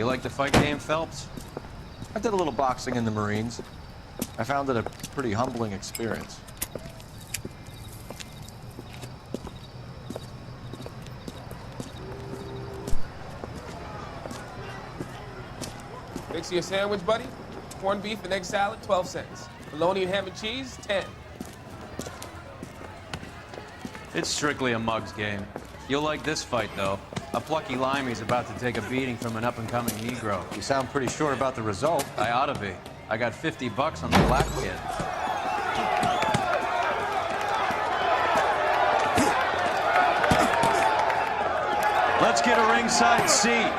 You like the fight game, Phelps? I did a little boxing in the Marines. I found it a pretty humbling experience. Mix you a sandwich, buddy? Corned beef and egg salad, 12 cents. Bologna and ham and cheese, 10. It's strictly a mug's game. You'll like this fight, though. A plucky limey's about to take a beating from an up-and-coming Negro. You sound pretty sure about the result. I ought to be. I got $50 on the black kid. Let's get a ringside seat.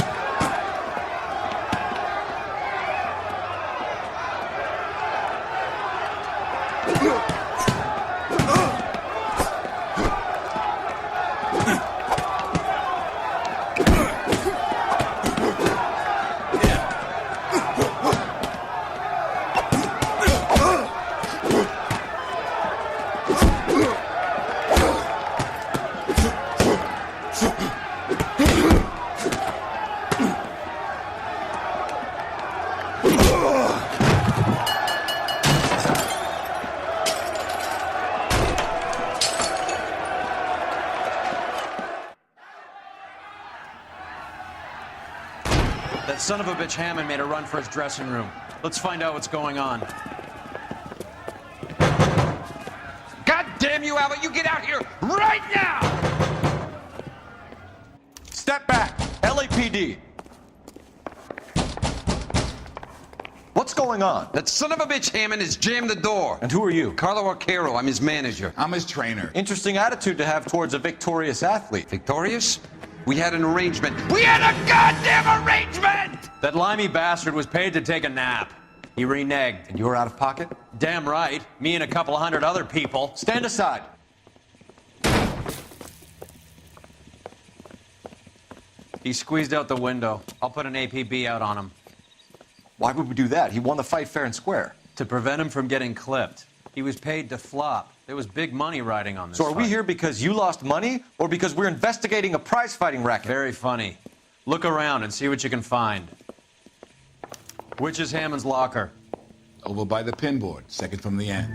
That son of a bitch Hammond made a run for his dressing room. Let's find out what's going on. God damn you, Albert! You get out here right now! Step back! LAPD! What's going on? That son of a bitch Hammond has jammed the door. And who are you? Carlo Arcaro, I'm his manager. I'm his trainer. Interesting attitude to have towards a victorious athlete. Victorious? We had an arrangement. We had a goddamn arrangement! That limey bastard was paid to take a nap. He reneged. And you were out of pocket? Damn right. Me and a couple 100 other people. Stand aside. He squeezed out the window. I'll put an APB out on him. Why would we do that? He won the fight fair and square. To prevent him from getting clipped. He was paid to flop. There was big money riding on this So are we fight. here because you lost money, or because we're investigating a prize-fighting racket? Very funny. Look around and see what you can find. Which is Hammond's locker? Over by the pinboard, second from the end.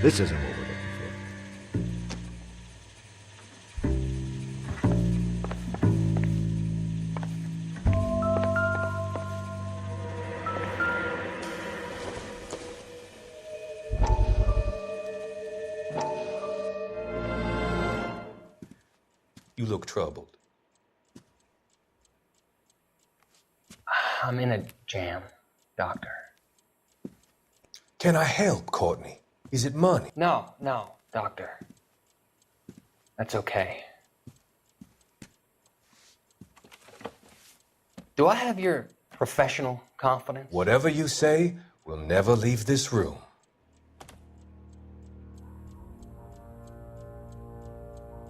This isn't what we're looking for. You look troubled. I'm in a jam, Doctor. Can I help, Courtney? Is it money? No, Doctor. That's okay. Do I have your professional confidence? Whatever you say, we'll never leave this room.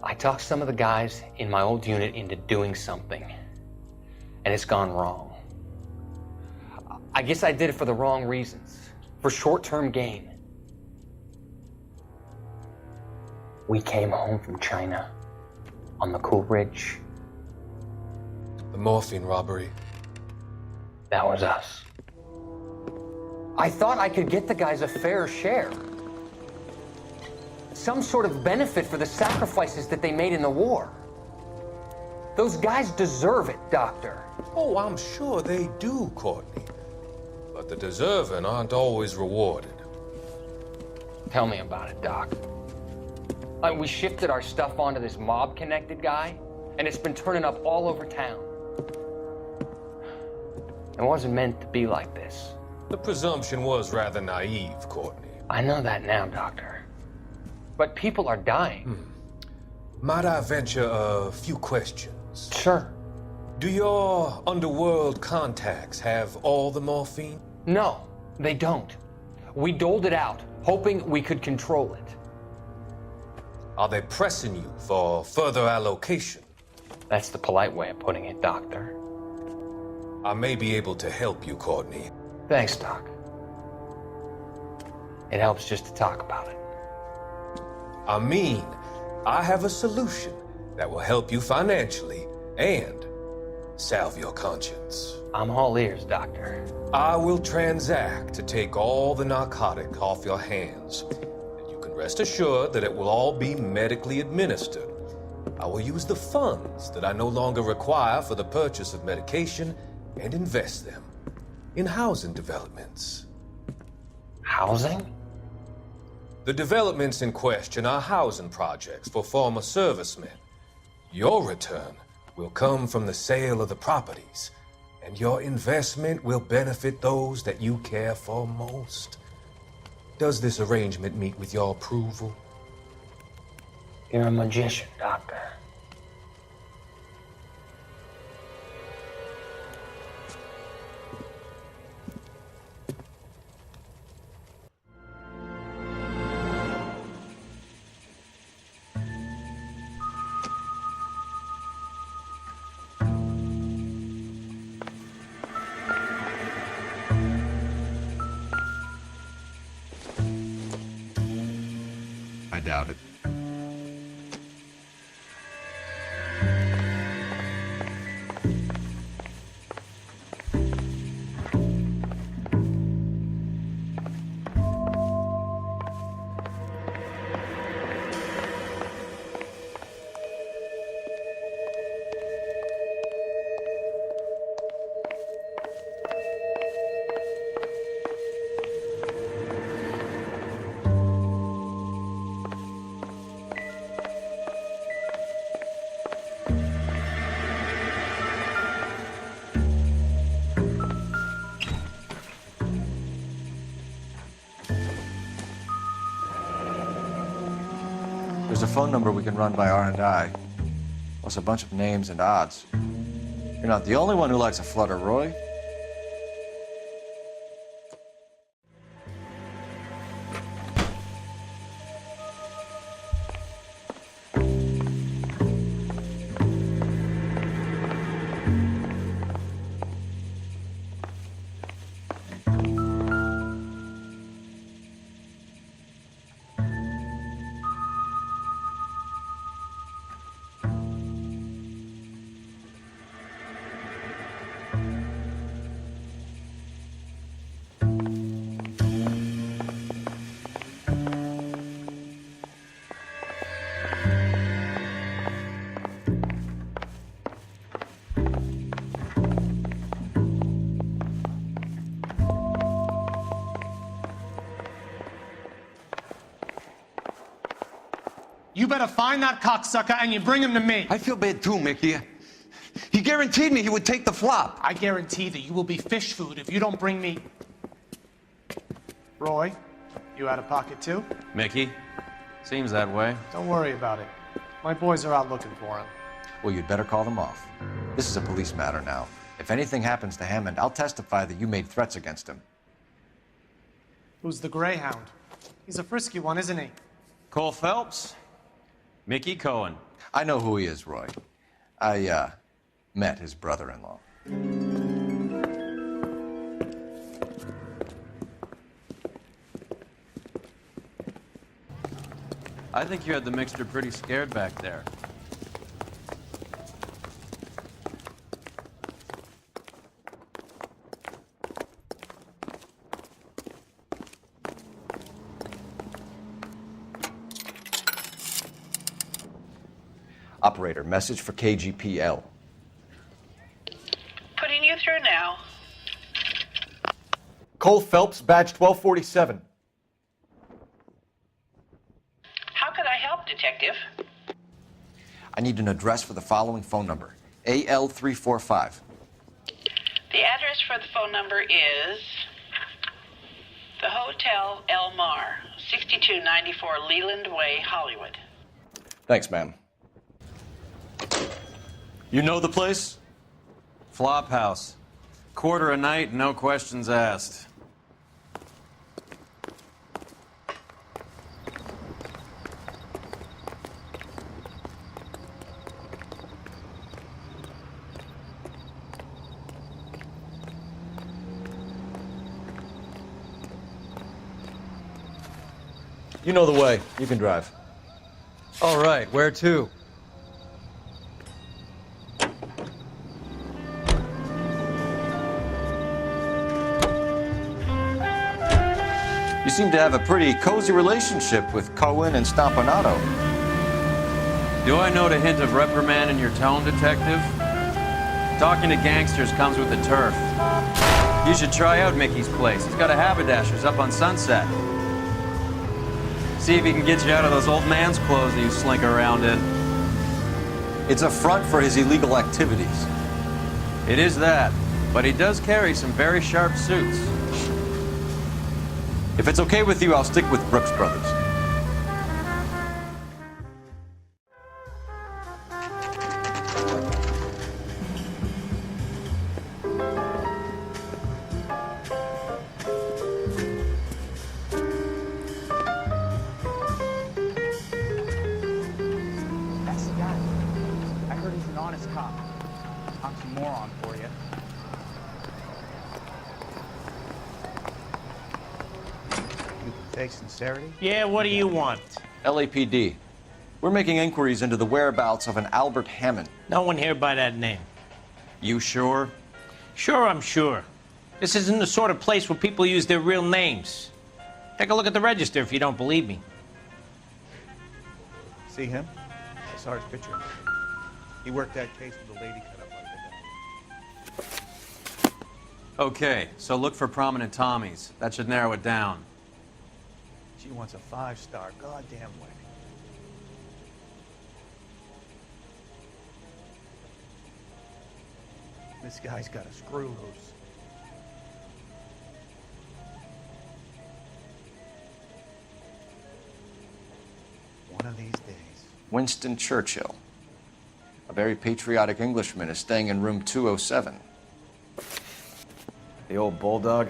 I talked some of the guys in my old unit into doing something, and it's gone wrong. I guess I did it for the wrong reasons, for short-term gain. We came home from China on the Cool Ridge. The morphine robbery. That was us. I thought I could get the guys a fair share. Some sort of benefit for the sacrifices that they made in the war. Those guys deserve it, Doctor. Oh, I'm sure they do, Courtney. But the deserving aren't always rewarded. Tell me about it, Doc. We shifted our stuff onto this mob-connected guy, and it's been turning up all over town. It wasn't meant to be like this. The presumption was rather naive, Courtney. I know that now, Doctor. But people are dying. Might I venture a few questions? Sure. Do your underworld contacts have all the morphine? No, they don't. We doled it out, hoping we could control it. Are they pressing you for further allocation? That's the polite way of putting it, Doctor. I may be able to help you, Courtney. Thanks, Doc. It helps just to talk about it. I mean, I have a solution that will help you financially and salve your conscience. I'm all ears, Doctor. I will transact to take all the narcotic off your hands. And you can rest assured that it will all be medically administered. I will use the funds that I no longer require for the purchase of medication and invest them in housing developments. Housing? The developments in question are housing projects for former servicemen. Your return will come from the sale of the properties, and your investment will benefit those that you care for most. Does this arrangement meet with your approval? You're a magician, Doctor. I doubt it. There's a phone number we can run by R&I, plus a bunch of names and odds. You're not the only one who likes a flutter, Roy. You better find that cocksucker and you bring him to me. I feel bad too, Mickey. He guaranteed me he would take the flop. I guarantee that you will be fish food if you don't bring me... Roy, you out of pocket too? Mickey? Seems that way. Don't worry about it. My boys are out looking for him. Well, you'd better call them off. This is a police matter now. If anything happens to Hammond, I'll testify that you made threats against him. Who's the Greyhound? He's a frisky one, isn't he? Cole Phelps? Mickey Cohen. I know who he is, Roy. I, met his brother-in-law. I think you had the mixture pretty scared back there. Operator, message for KGPL. Putting you through now. Cole Phelps, badge 1247. How could I help, Detective? I need an address for the following phone number. AL345. The address for the phone number is the Hotel El Mar, 6294 Leland Way, Hollywood. Thanks, ma'am. You know the place? Flop house. Quarter a night, no questions asked. You know the way. You can drive. All right, where to? You seem to have a pretty cozy relationship with Cohen and Stompanato. Do I note a hint of reprimand in your tone, detective? Talking to gangsters comes with the turf. You should try out Mickey's place. He's got a haberdasher's up on Sunset. See if he can get you out of those old man's clothes that you slink around in. It's a front for his illegal activities. It is that, but he does carry some very sharp suits. If it's okay with you, I'll stick with Brooks Brothers. That's the guy. I heard he's an honest cop. Oxymoron for you. You can fake sincerity? Yeah, what do you want? LAPD. We're making inquiries into the whereabouts of an Albert Hammond. No one here by that name. You sure? Sure, I'm sure. This isn't the sort of place where people use their real names. Take a look at the register if you don't believe me. See him? I saw his picture. He worked that case with the lady cut up like that. Okay, so look for prominent Tommies. That should narrow it down. She wants a 5-star goddamn wedding. This guy's got a screw loose. One of these days. Winston Churchill. A very patriotic Englishman is staying in room 207. The old bulldog.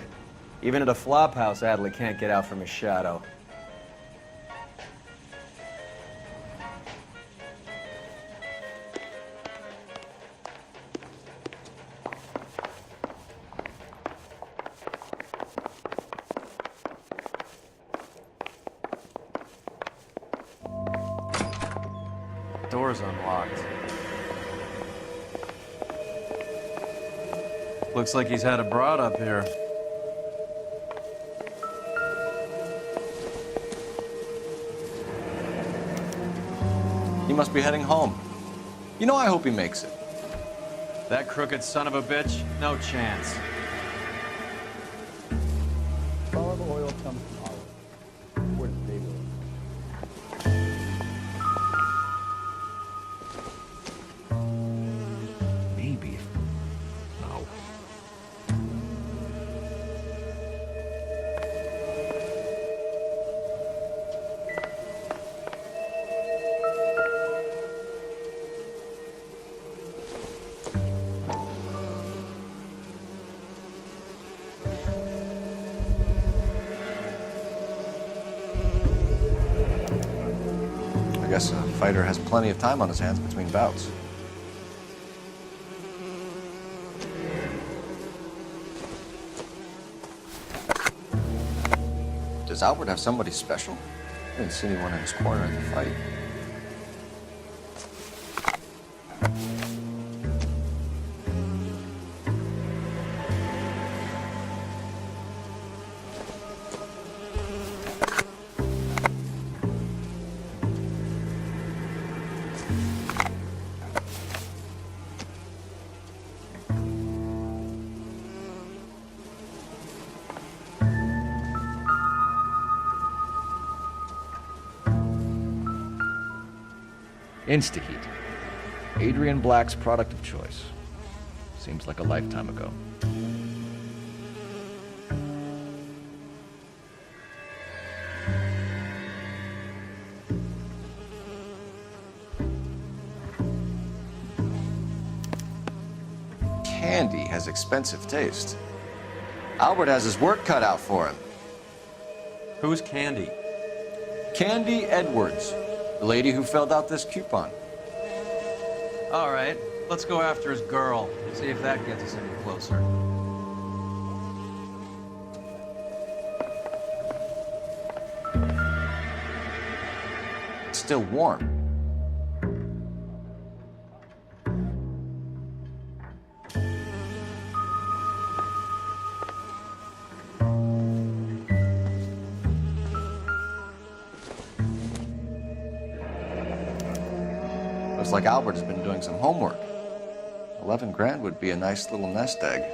Even at a flop house, Adley can't get out from his shadow. Door's unlocked. Looks like he's had a broad up here. He must be heading home. You know, I hope he makes it. That crooked son of a bitch? No chance. Olive oil comes from olive. Where does baby live? Maybe. No. I guess a fighter has plenty of time on his hands between bouts. Does Albert have somebody special? I didn't see anyone in his corner in the fight. Instaheat. Adrian Black's product of choice. Seems like a lifetime ago. Candy has expensive taste. Albert has his work cut out for him. Who's Candy? Candy Edwards, the lady who filled out this coupon. All right, let's go after his girl. See if that gets us any closer. still warm. Looks like Albert has been doing some homework. 11 grand would be a nice little nest egg.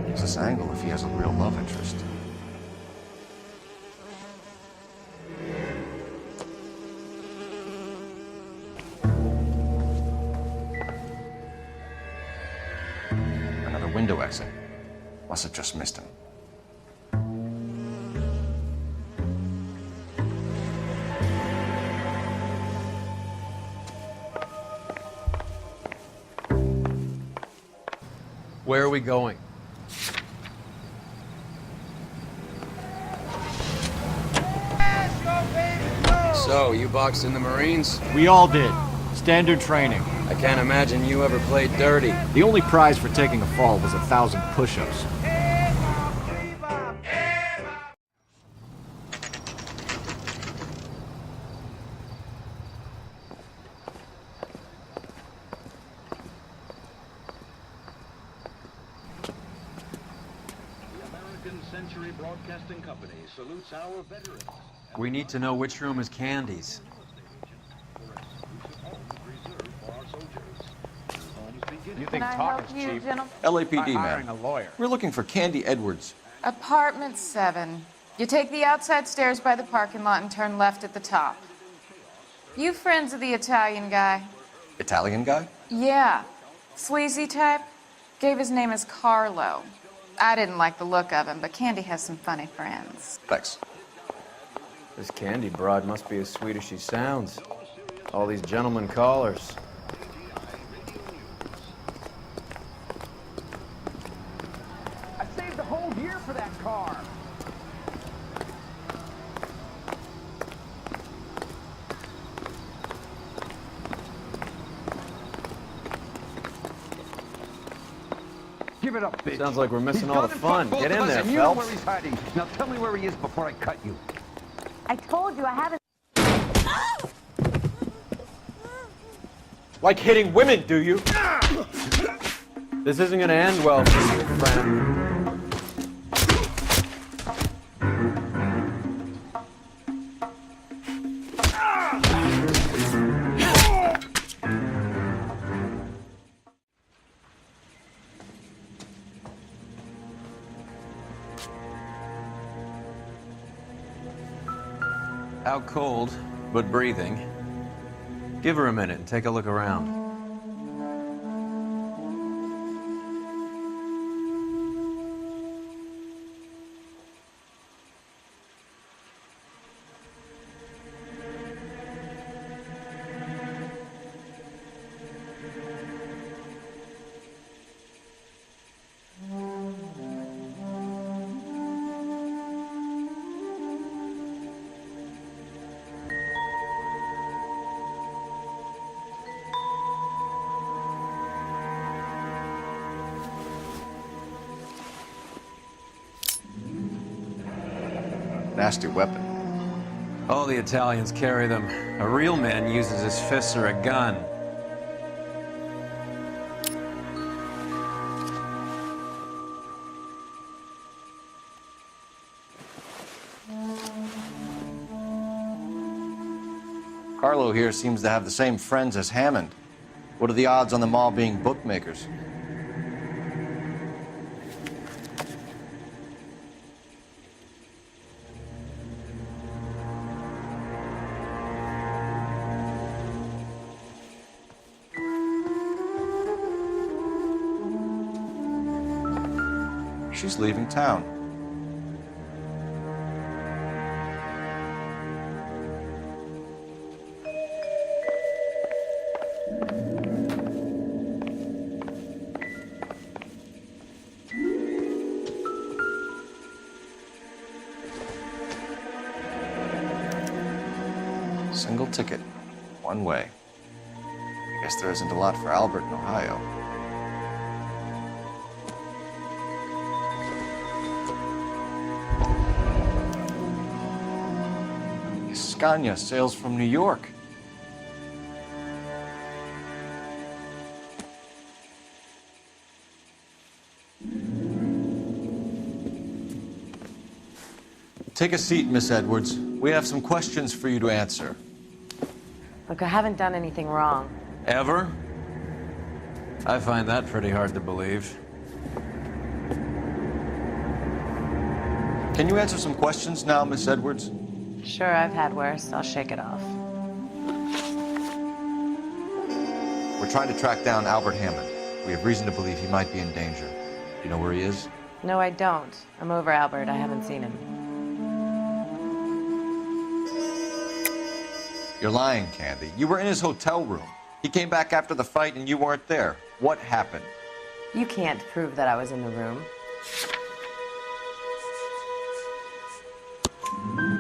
Use this angle if he has a real love interest. Window exit. Must have just missed him. Where are we going? So, you boxed in the Marines? We all did. Standard training. I can't imagine you ever played dirty. The only prize for taking a fall was 1,000 push-ups. Century Broadcasting Company salutes our veterans. We need to know which room is Candy's. You think talk is cheap? LAPD, hiring ma'am. a lawyer. We're looking for Candy Edwards. Apartment 7. You take the outside stairs by the parking lot and turn left at the top. You friends of the Italian guy? Italian guy? Yeah. Sleazy type? Gave his name as Carlo. I didn't like the look of him, but Candy has some funny friends. Thanks. This Candy broad must be as sweet as she sounds. All these gentlemen callers. I saved the whole year for that car. Give it up, bitch. Sounds like we're missing all the fun. Get in there, and you know where Phelps. he's hiding. Now tell me where he is before I cut you. I told you I haven't. Like hitting women, do you? This isn't gonna end well for you, friend. Out cold, but breathing. Give her a minute and take a look around. Nasty weapon. All the Italians carry them. A real man uses his fists or a gun. Carlo here seems to have the same friends as Hammond. What are the odds on them all being bookmakers? She's leaving town. Single ticket. One way. I guess there isn't a lot for Albert in Ohio. Scania sails from New York. Take a seat, Miss Edwards. We have some questions for you to answer. Look, I haven't done anything wrong. Ever? I find that pretty hard to believe. Can you answer some questions now, Miss Edwards? Sure, I've had worse. I'll shake it off. We're trying to track down Albert Hammond. We have reason to believe he might be in danger. Do you know where he is? No, I don't. I'm over Albert. I haven't seen him. You're lying, Candy. You were in his hotel room. He came back after the fight and you weren't there. What happened? You can't prove that I was in the room.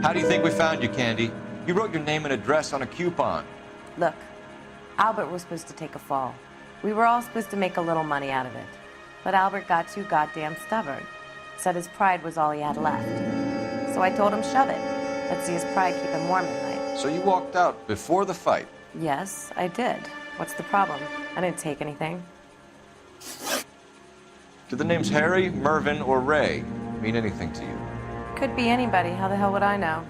How do you think we found you, Candy? You wrote your name and address on a coupon. Look, Albert was supposed to take a fall. We were all supposed to make a little money out of it. But Albert got too goddamn stubborn. Said his pride was all he had left. So I told him shove it. Let's see his pride keep him warm at night. So you walked out before the fight? Yes, I did. What's the problem? I didn't take anything. Do the names Harry, Mervyn, or Ray mean anything to you? Could be anybody. How the hell would I know?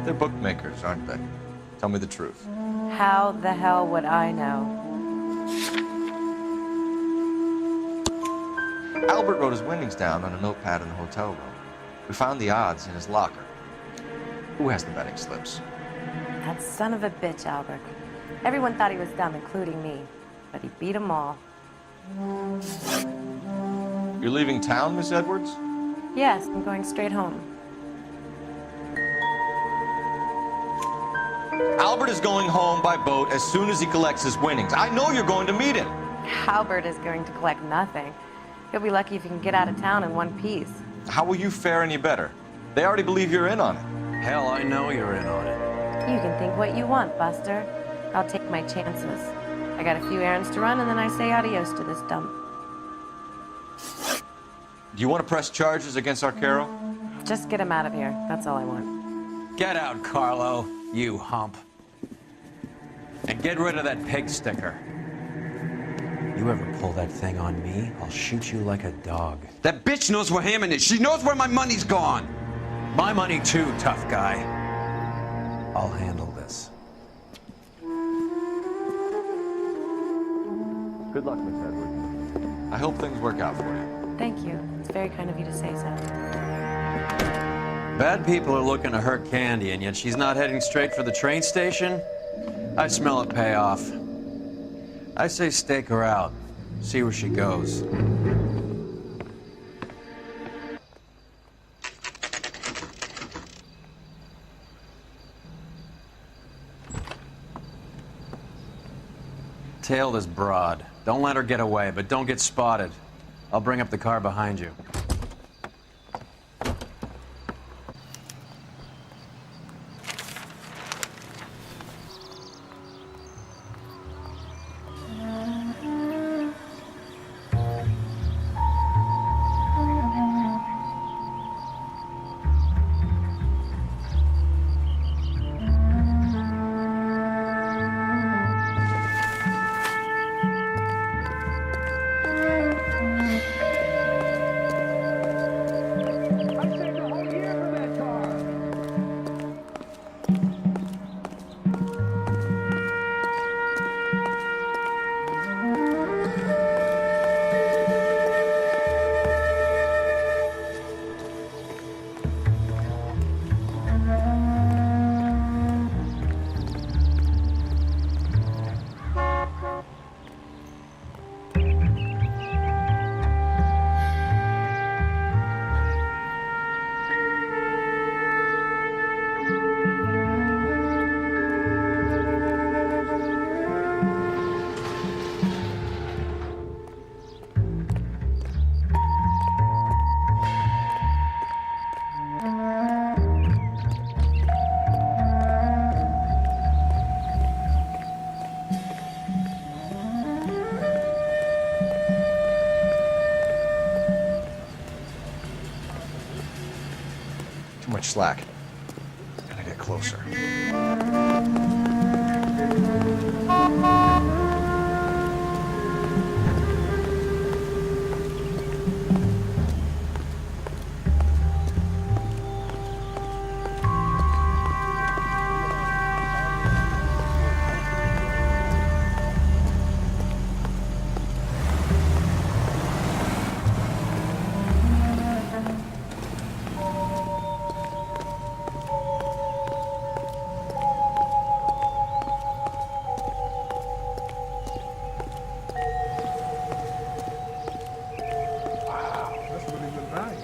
They're bookmakers, aren't they? Tell me the truth. How the hell would I know? Albert wrote his winnings down on a notepad in the hotel room. We found the odds in his locker. Who has the betting slips? That son of a bitch, Albert. Everyone thought he was dumb, including me. But he beat them all. You're leaving town, Miss Edwards? Yes, I'm going straight home. Albert is going home by boat as soon as he collects his winnings. I know you're going to meet him. Albert is going to collect nothing. He'll be lucky if he can get out of town in one piece. How will you fare any better? They already believe you're in on it. Hell, I know you're in on it. You can think what you want, Buster. I'll take my chances. I got a few errands to run, and then I say adios to this dump. Do you want to press charges against Arcaro? Just get him out of here. That's all I want. Get out, Carlo, you hump. And get rid of that pig sticker. You ever pull that thing on me, I'll shoot you like a dog. That bitch knows where Hammond is. She knows where my money's gone. My money too, tough guy. I'll handle this. Good luck, Miss Edwards. I hope things work out for you. Thank you. It's very kind of you to say so. Bad people are looking to hurt Candy, and yet she's not heading straight for the train station? I smell a payoff. I say stake her out. See where she goes. Tail this broad. Don't let her get away, but don't get spotted. I'll bring up the car behind you. slack. Gotta get closer. That's really good value.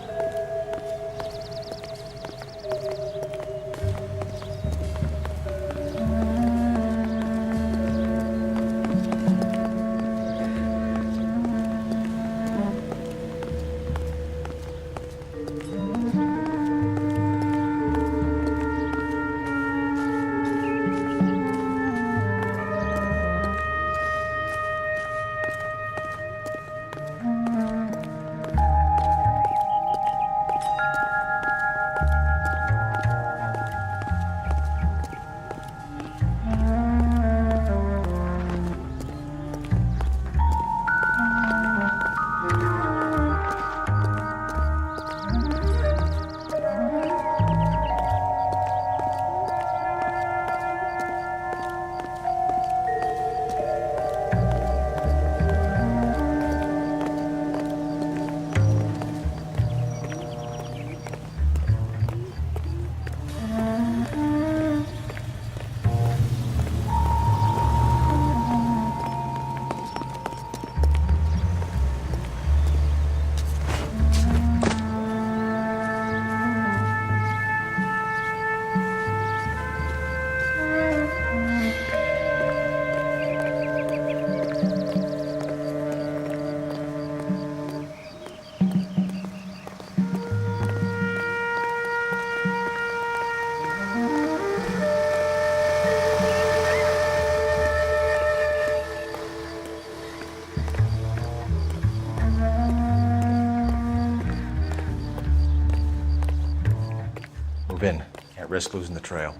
Move in. Can't risk losing the trail.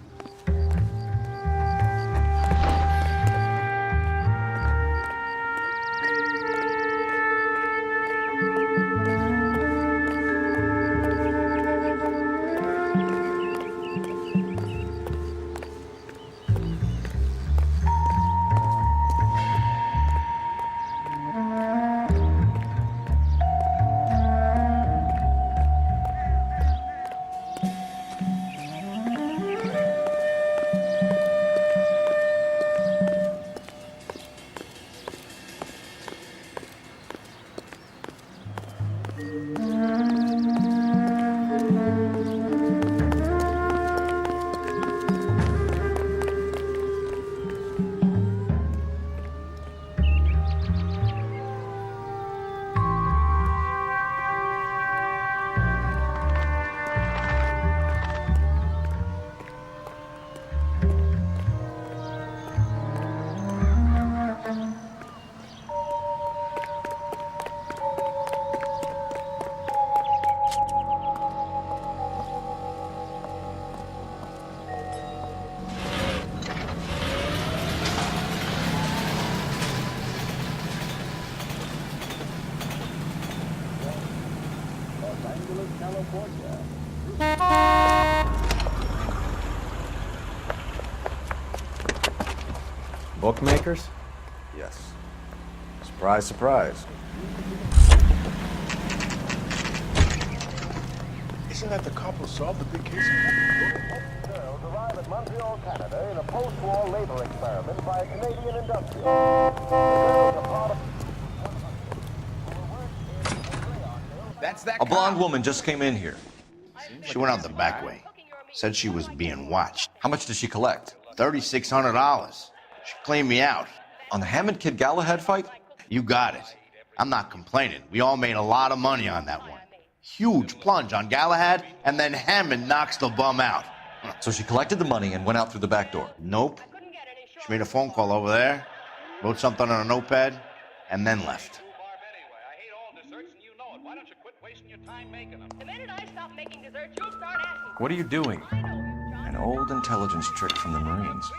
Bookmakers? Yes. Surprise, surprise. Isn't that the cop who solved the big case? Girls arrive at Montreal, Canada in a post-war labor experiment by a Canadian industrial. The girls are part of... That's that A blonde woman just came in here. She went out the back way. Said she was being watched. How much did she collect? $3,600. She cleaned me out. On the Hammond Kid Galahad fight? You got it. I'm not complaining. We all made a lot of money on that one. Huge plunge on Galahad, and then Hammond knocks the bum out. So she collected the money and went out through the back door? Nope. She made a phone call over there, wrote something on a notepad, and then left. What are you doing? An old intelligence trick from the Marines.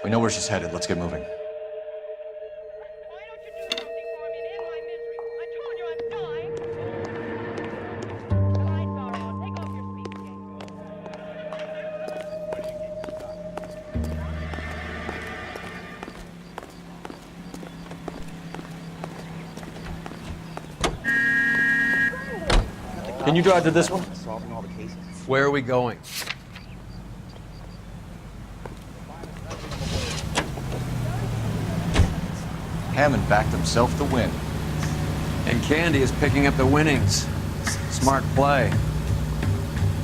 We know where she's headed. Let's get moving. Can you drive to this one? Solving all the cases. Where are we going? Hammond backed himself to win. And Candy is picking up the winnings. Smart play.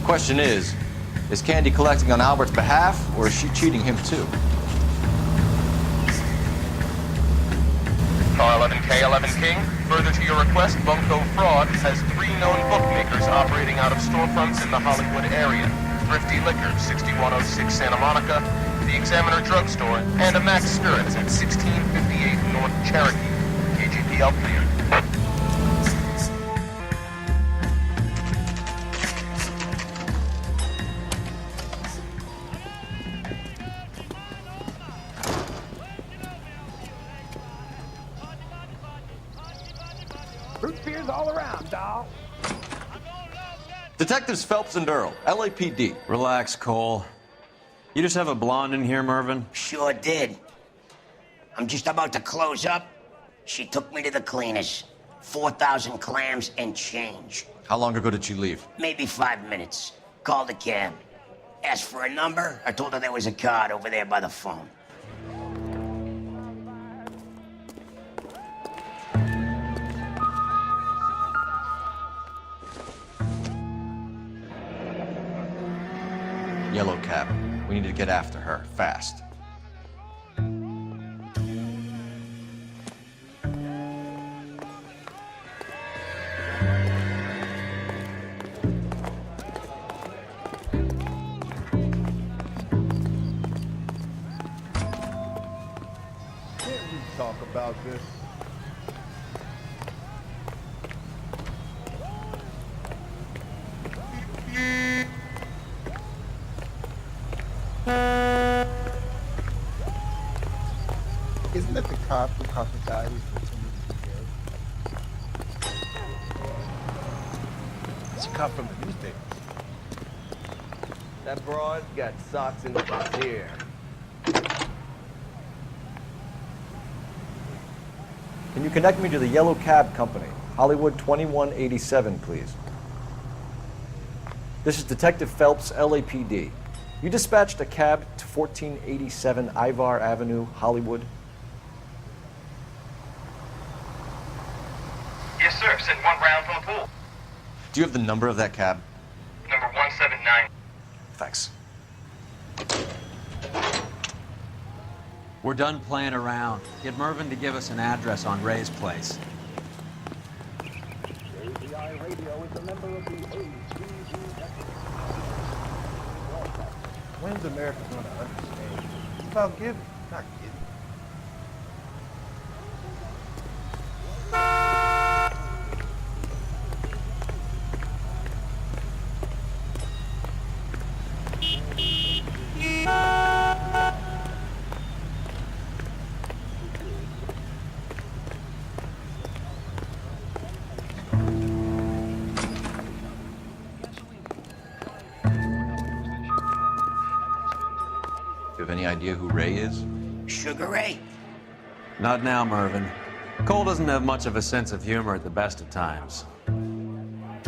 Question is Candy collecting on Albert's behalf, or is she cheating him too? Car 11K, 11 King. Further to your request, Bunko Fraud has 3 known bookmakers operating out of storefronts in the Hollywood area. Thrifty Liquor, 6106 Santa Monica, the Examiner Drugstore, and a Max Spirits at 1658 North Cherokee. KGPL cleared. Root beers all around, doll. Detectives Phelps and Earl, LAPD. Relax, Cole. You just have a blonde in here, Mervyn? Sure did. I'm just about to close up. She took me to the cleaners. 4,000 clams and change. How long ago did she leave? Maybe 5 minutes. Called a cab. Asked for a number. I told her there was a card over there by the phone. Yellow cab. We need to get after her, fast. Can't we talk about this? Isn't that the cop who caught the guy who's pretending to be dead? It's a cop from the newspapers. That broad got socks in his ear. Can you connect me to the Yellow Cab Company? Hollywood 2187, please. This is Detective Phelps, LAPD. You dispatched a cab to 1487 Ivar Avenue, Hollywood. Yes, sir. Send 1 round from the pool. Do you have the number of that cab? Number 179. Thanks. We're done playing around. Get Mervyn to give us an address on Ray's place. ABI Radio is a member of the ACG. When's America going to understand? It's about giving, not getting. Do you have any idea who Ray is? Sugar Ray? Not now, Mervyn. Cole doesn't have much of a sense of humor at the best of times.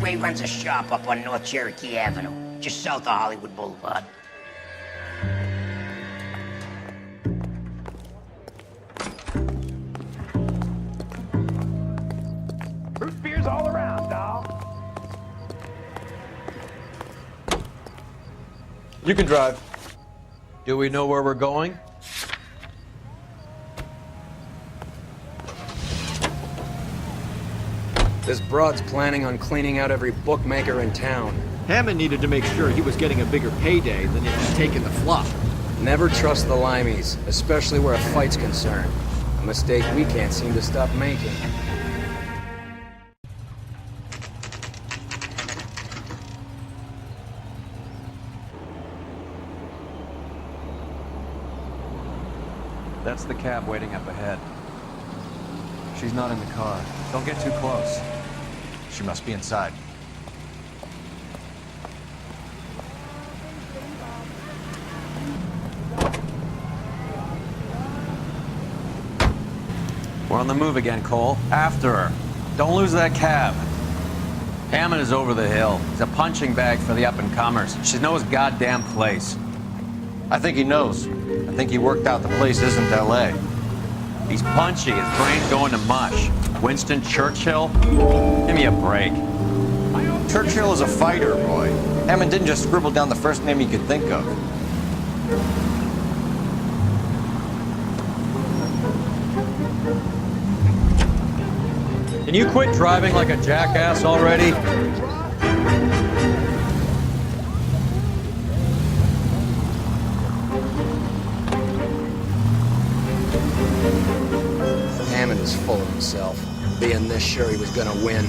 Ray runs a shop up on North Cherokee Avenue, just south of Hollywood Boulevard. Root beers all around, doll. You can drive. Do we know where we're going? This broad's planning on cleaning out every bookmaker in town. Hammond needed to make sure he was getting a bigger payday than if he's taking the flop. Never trust the limeys, especially where a fight's concerned. A mistake we can't seem to stop making. That's the cab waiting up ahead. She's not in the car. Don't get too close. She must be inside. We're on the move again, Cole. After her. Don't lose that cab. Hammond is over the hill. He's a punching bag for the up-and-comers. She knows his goddamn place. I think he knows. I think he worked out the place isn't L.A. He's punchy. His brain's going to mush. Winston Churchill? Give me a break. Churchill is a fighter, Roy. Hammond didn't just scribble down the first name he could think of. Can you quit driving like a jackass already? Hammond is full of himself, being this sure he was gonna win.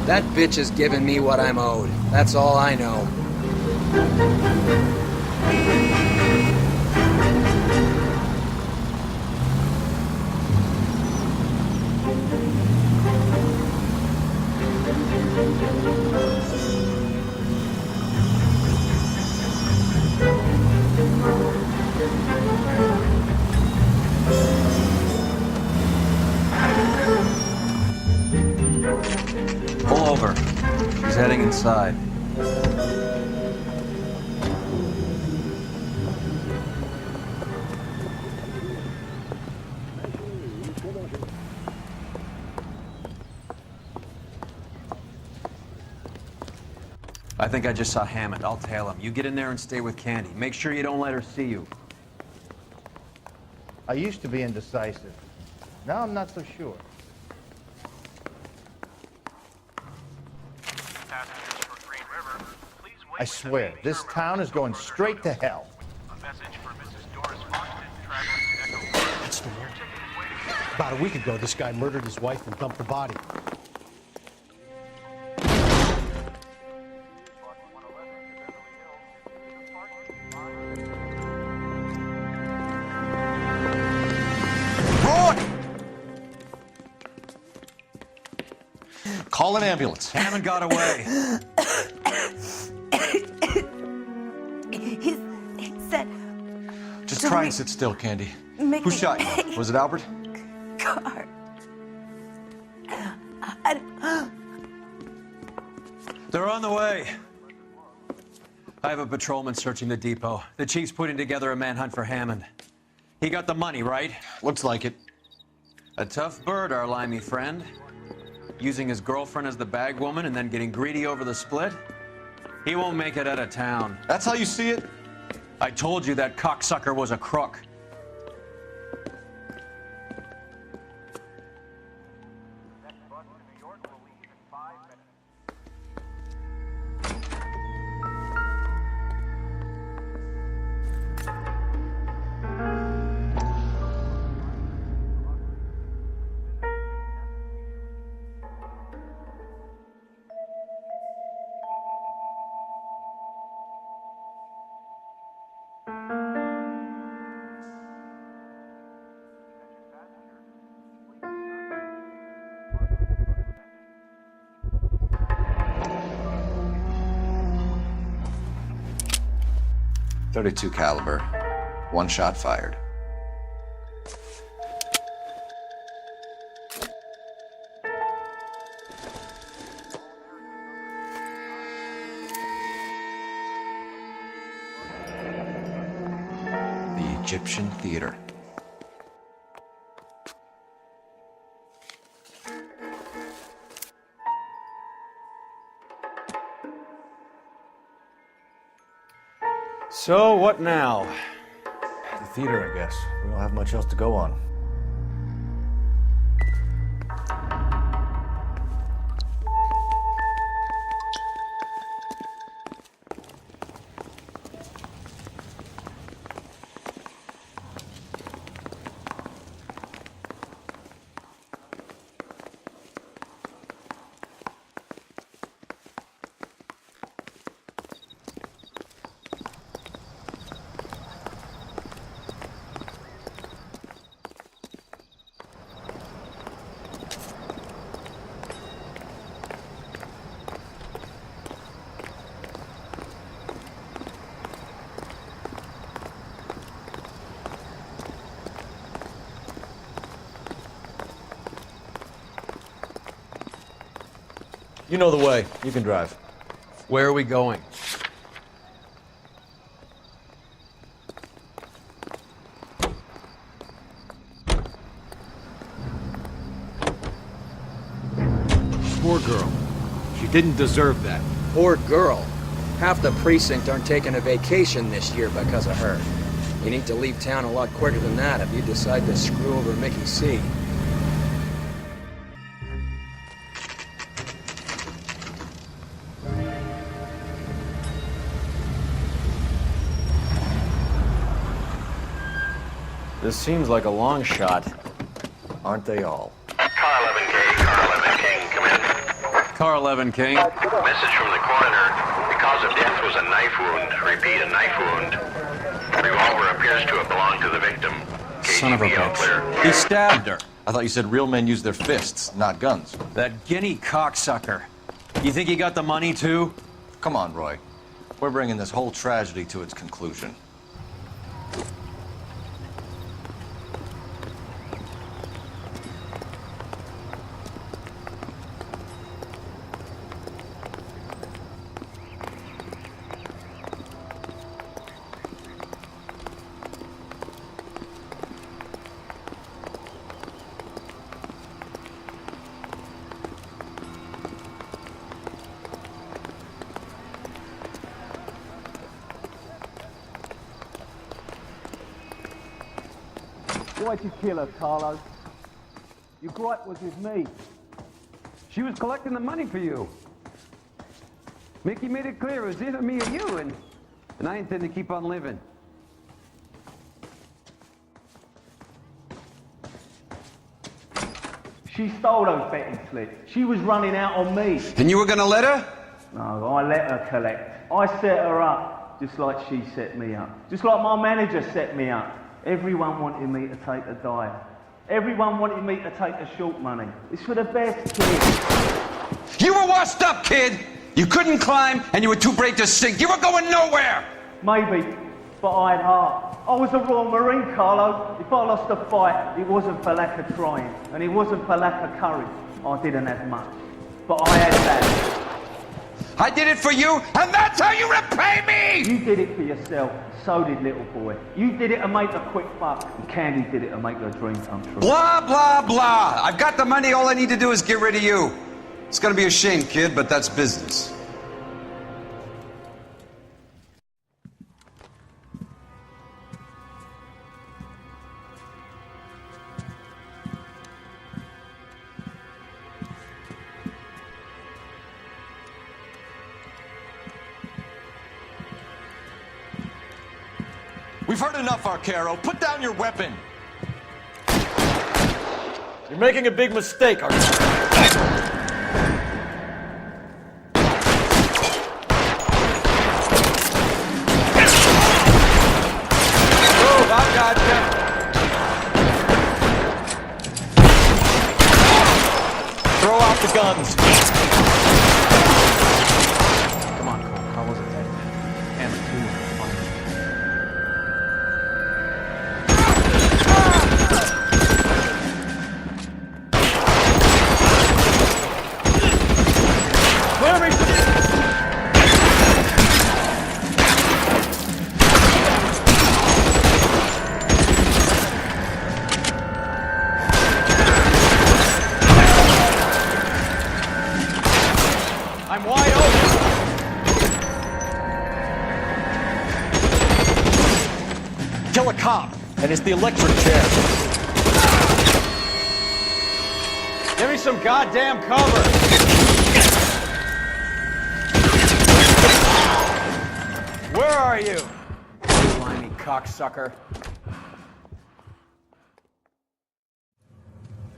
That bitch is giving me what I'm owed. That's all I know. Pull over. She's heading inside. I think I just saw Hammond. I'll tail him. You get in there and stay with Candy. Make sure you don't let her see you. I used to be indecisive. Now I'm not so sure. I swear, this town is going straight to hell. That's the word. About a week ago, this guy murdered his wife and dumped the body. Call an ambulance. Hammond got away. He said... Just try and sit still, Candy. Make Who me shot you? pay. Was it Albert? Car. They're on the way. I have a patrolman searching the depot. The chief's putting together a manhunt for Hammond. He got the money, right? Looks like it. A tough bird, our limey friend. Using his girlfriend as the bag woman and then getting greedy over the split? He won't make it out of town. That's how you see it? I told you that cocksucker was a crook. .32 caliber. One shot fired. The Egyptian Theater. So, what now? The theater, I guess. We don't have much else to go on. You know the way. You can drive. Where are we going? Poor girl. She didn't deserve that. Poor girl. Half the precinct aren't taking a vacation this year because of her. You need to leave town a lot quicker than that if you decide to screw over Mickey C. This seems like a long shot. Aren't they all? Car 11K, Car 11 King, come in. Car 11 King. Message from the coroner. The cause of death was a knife wound. Repeat, a knife wound. Revolver appears to have belonged to the victim. Son of a KGB all clear. bitch. He stabbed her. I thought you said real men use their fists, not guns. That guinea cocksucker. You think he got the money too? Come on, Roy. We're bringing this whole tragedy to its conclusion. Why'd you kill her, Carlo? Your gripe was with me. She was collecting the money for you. Mickey made it clear it was either me or you, and I intend to keep on living. She stole those betting slips. She was running out on me. And you were gonna let her? No, I let her collect. I set her up, just like she set me up. Just like my manager set me up. Everyone wanted me to take a dive. Everyone wanted me to take the short money. It's for the best, kid. You were washed up, kid! You couldn't climb, and you were too brave to sink. You were going nowhere! Maybe, but I had heart. I was a Royal Marine, Carlo. If I lost a fight, it wasn't for lack of trying, and it wasn't for lack of courage. I didn't have much, but I had that. I did it for you, and that's how you repay me! You did it for yourself. So did little boy. You did it to make a quick buck, and Candy did it to make her dream come true. Blah, blah, blah. I've got the money. All I need to do is get rid of you. It's gonna be a shame, kid, but that's business. We've heard enough, Arcaro. Put down your weapon. You're making a big mistake, Arcaro. I got you. Throw out the guns. Come on, Cole. How was it that Hammer 2 was fine? kill a cop, and it's the electric chair. Give me some goddamn cover! Where are you? You whiny cocksucker.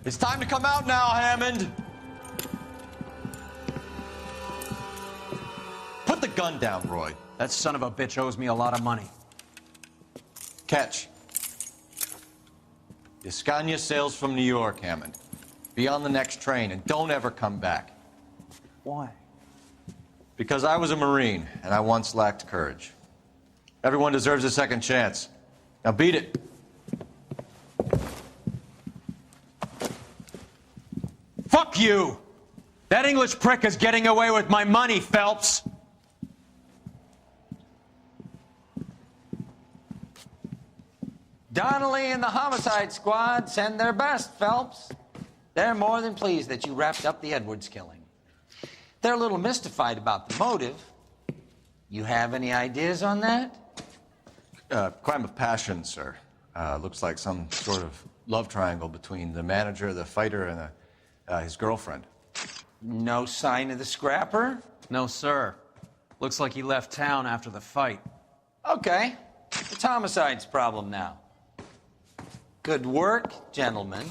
It's time to come out now, Hammond. Put the gun down, Roy. That son of a bitch owes me a lot of money. Catch. Escania sails from New York, Hammond. Be on the next train and don't ever come back. Why? Because I was a Marine and I once lacked courage. Everyone deserves a second chance. Now beat it. Fuck you! That English prick is getting away with my money, Phelps! Donnelly and the homicide squad send their best, Phelps. They're more than pleased that you wrapped up the Edwards killing. They're a little mystified about the motive. You have any ideas on that? Crime of passion, sir. Looks like some sort of love triangle between the manager, the fighter, and his girlfriend. No sign of the scrapper? No, sir. Looks like he left town after the fight. Okay. It's homicide's problem now. Good work, gentlemen.